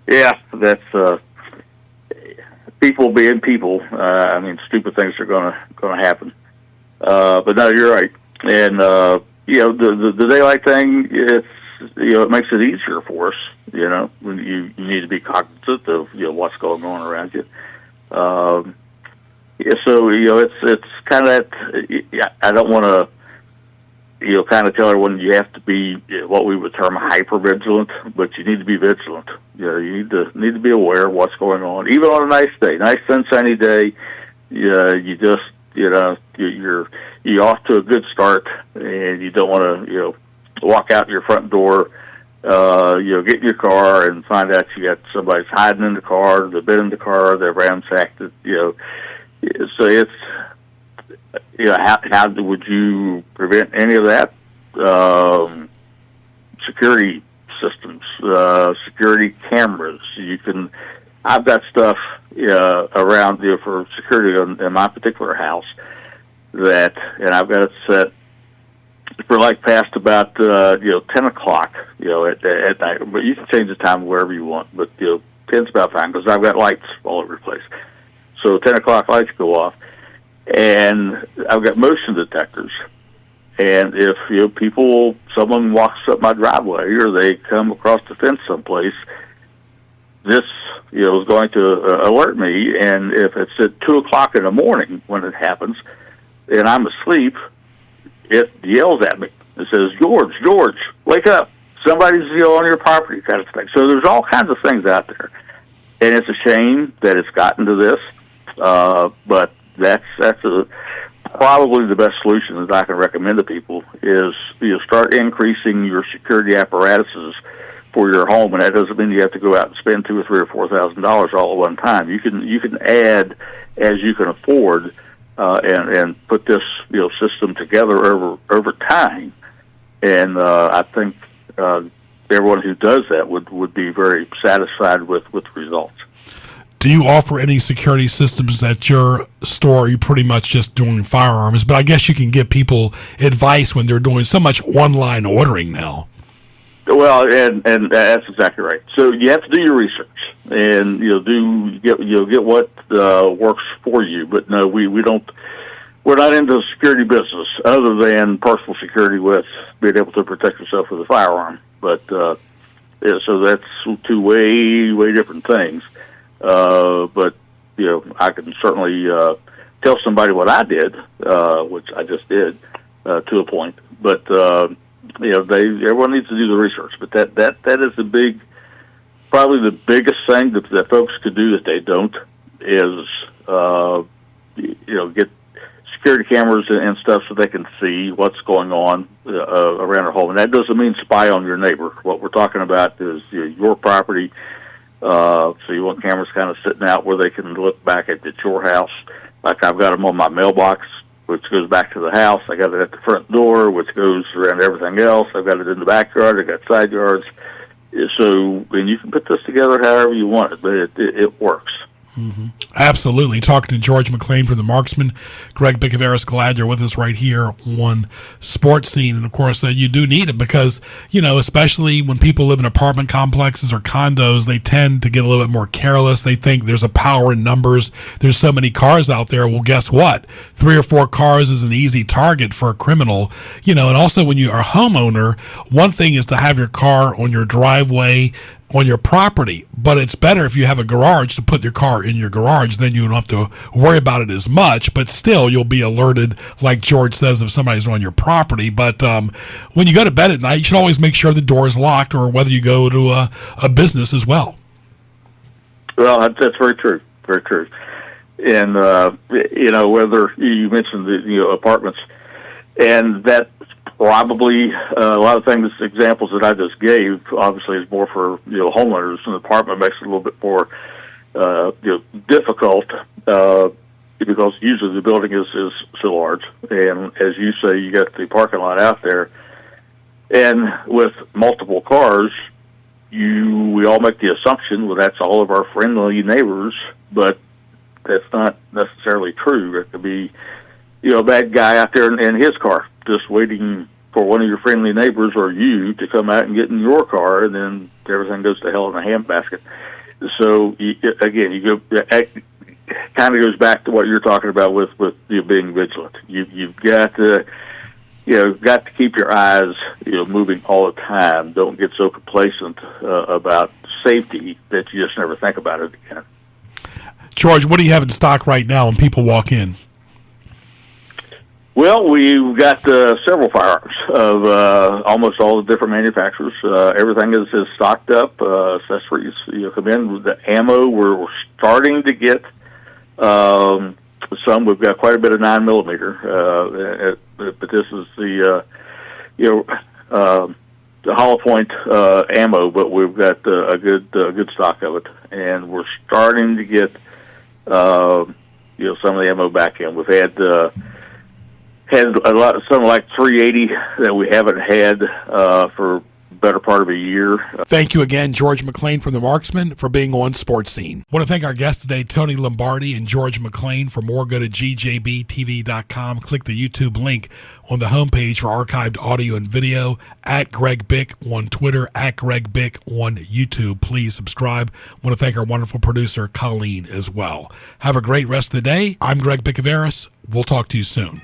Yeah, that's people being people. Stupid things are going to happen. But no, you're right. And the daylight thing, it makes it easier for us. When you need to be cognizant of what's going on around you. So it's kind of that. I don't want to kind of tell everyone you have to be what we would term hyper vigilant, but you need to be vigilant. You need to be aware of what's going on, even on a nice day, nice sunshiny day. You just you're off to a good start, and you don't want to walk out your front door, get in your car and find out you got somebody's hiding in the car, they've been in the car, they're ransacked it. So how would you prevent any of that? Security systems, security cameras. I've got stuff around for security in my particular house and I've got it set for past about 10 o'clock at night. But you can change the time wherever you want. But 10's about fine because I've got lights all over the place. So 10 o'clock lights go off, and I've got motion detectors. And if someone walks up my driveway or they come across the fence someplace, this is going to alert me. And if it's at 2 o'clock in the morning when it happens, and I'm asleep, it yells at me. It says, George, wake up! Somebody's on your property, kind of thing. So there's all kinds of things out there, and it's a shame that it's gotten to this. But that's probably the best solution that I can recommend to people is start increasing your security apparatuses for your home, and that doesn't mean you have to go out and spend $2,000 or $3,000 or $4,000 all at one time. You can add as you can afford, and put this system together over time. And I think everyone who does that would be very satisfied with the results. Do you offer any security systems at your store? Or are you pretty much just doing firearms? But I guess you can give people advice when they're doing so much online ordering now. Well, and that's exactly right. So you have to do your research, and get what works for you. But no, we don't. We're not into the security business, other than personal security with being able to protect yourself with a firearm. But so that's two way different things. But I can certainly tell somebody what I did, which I just did to a point. But everyone needs to do the research. But that is probably the biggest thing that folks could do that they don't is get security cameras and stuff so they can see what's going on around their home. And that doesn't mean spy on your neighbor. What we're talking about is your property. So you want cameras kind of sitting out where they can look back at your house. Like I've got them on my mailbox, which goes back to the house. I got it at the front door, which goes around everything else. I've got it in the backyard. I've got side yards. So, and you can put this together however you want it, but it works. Mm-hmm. Absolutely. Talking to George McClain from the Marksman. Greg Bicouvaris, glad you're with us right here on Sports Scene. And of course, you do need it because, especially when people live in apartment complexes or condos, they tend to get a little bit more careless. They think there's a power in numbers. There's so many cars out there. Well, guess what? 3 or 4 cars is an easy target for a criminal. And also when you are a homeowner, one thing is to have your car on your driveway, on your property, but it's better if you have a garage to put your car in your garage. Then you don't have to worry about it as much, but still you'll be alerted, like George says, if somebody's on your property. But when you go to bed at night, you should always make sure the door is locked, or whether you go to a business as well. Well, that's very true. Very true. And, whether you mentioned the apartments, and that probably a lot of things, examples that I just gave, obviously is more for homeowners. An apartment makes it a little bit more difficult because usually the building is so large, and as you say, you got the parking lot out there, and with multiple cars, we all make the assumption, well, that's all of our friendly neighbors, but that's not necessarily true. There could be a bad guy out there in his car, just waiting for one of your friendly neighbors or you to come out and get in your car, and then everything goes to hell in a handbasket. So it kind of goes back to what you're talking about with being vigilant. You've got to keep your eyes moving all the time. Don't get so complacent about safety that you just never think about it again. George, what do you have in stock right now when people walk in? Well, we've got several firearms of almost all the different manufacturers. Everything is stocked up. Accessories come in. The ammo, we're starting to get some. We've got quite a bit of 9mm, but this is the hollow point ammo. But we've got a good stock of it, and we're starting to get some of the ammo back in. We've had had a lot, something like 380 that we haven't had for better part of a year. Thank you again, George McClain from The Marksman, for being on Sports Scene. I want to thank our guests today, Tony Lombardi and George McClain. For more, go to gjbtv.com. Click the YouTube link on the homepage for archived audio and video. At Greg Bick on Twitter, at Greg Bick on YouTube. Please subscribe. I want to thank our wonderful producer, Colleen, as well. Have a great rest of the day. I'm Greg Bicouvaris. We'll talk to you soon.